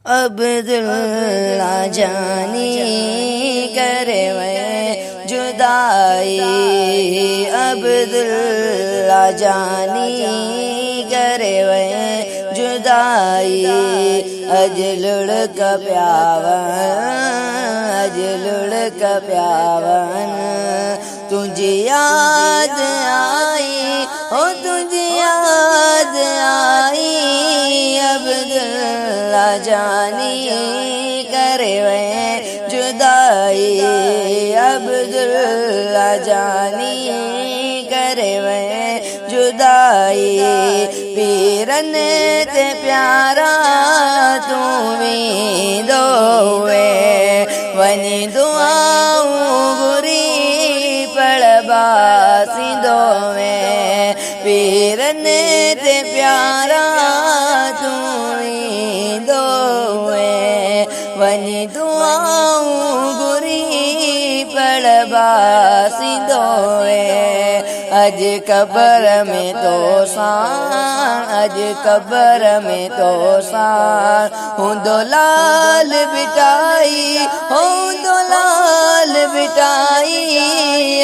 अब्दुल्ला जानी करे मैं जुदाई, अब्दुल्ला जानी करे मैं जुदाई। अज लुढ़क प्यावन, अज लुढ़क प्यावन, तुझे याद आई, ओ तुझे याद आई। अब्दुल्ला जानी करे मैं जुदाई, अब्दुल्ला जानी करे मैं जुदाई। पीरन ते प्यारा तू भी दोवे, वनी दुआऊं बुरी पड़बासी दोवे। पीरन ते प्यारा तू भी दोवे, वनी दुआऊं बुरी पड़बासी दोवे। अज कबर में तो सान, अज कबर में तो सान, हूँ दो लाल बिटाई, हूँ दो लाल बिटाई।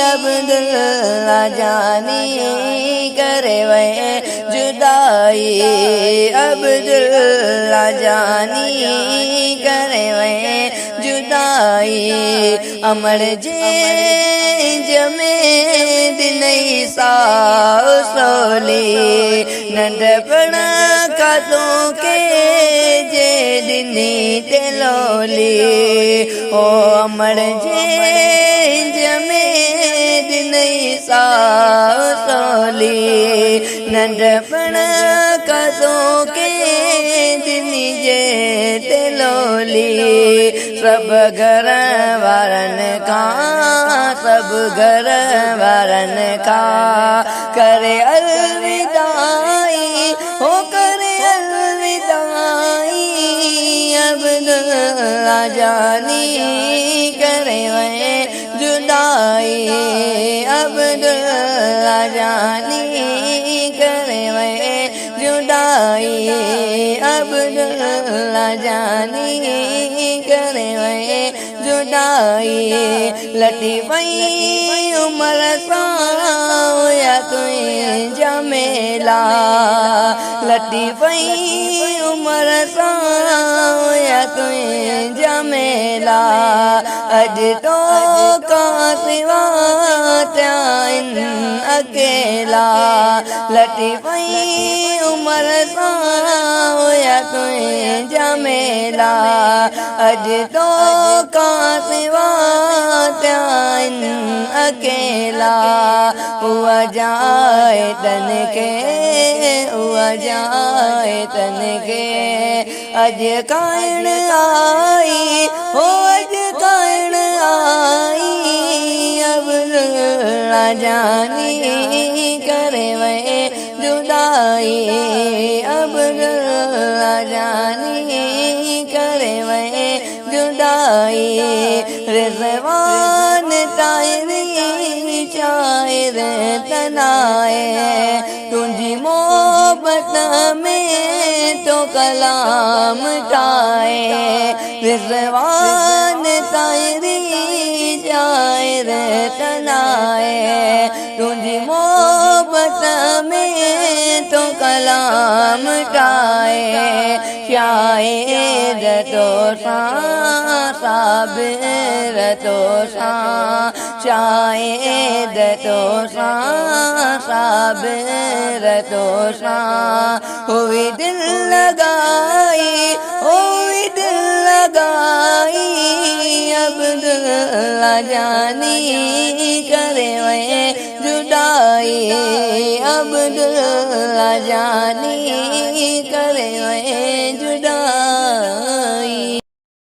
अब्दुल्ला जानी करे वह जुदाई, अब्दुल्ला जानी करे वह जुदाई। अमर जे जमे दिन साओ सोली, नंढपण खां के जे दिनी ते लोली। ओ अमर जे जमे दिन साओ सोली, नंढपण खां के दिनी जे ते लोली। सब घर वारन का, सब घर वारन का करे अलविदाई, हो करे अलविदाई। अब्दुल्ला जानी करे वह जुदाई, अब्दुल्ला जानी करे वह जुदाई। अब्दुल्ला जानी करे वह जुदाई। लटी पई उमर सां या तुई जमेला, लटी पई उमर सां या तुई जमेला। अज तो का सिवा त्याइन अकेला, लटी पई उमर सां या तुई जमेला। अज तो का सिवा त्याइन अकेला। हुआ जाए तन के, हुआ जाए तन के, अज कायण आई, हो अज कायण आई। अब्दुल्ला जानी करे वह जुदाई, अब्दुल्ला जानी करे वह जुदाई। रिज़वान तायरी शायर तनाए, तुझी मोहब्बत में तो कलाम टाए। रिज़वान तायरी शायर तनाए, तुझी मोहब्बत में तो कलाम टाए। शायर तो साबिर तो शायर तो साबिर तो हुई दिल लगाई, हुई दिल लगाई। अब्दुल्ला जानी करे वह जुदाई, अब्दुल्ला जानी करे वह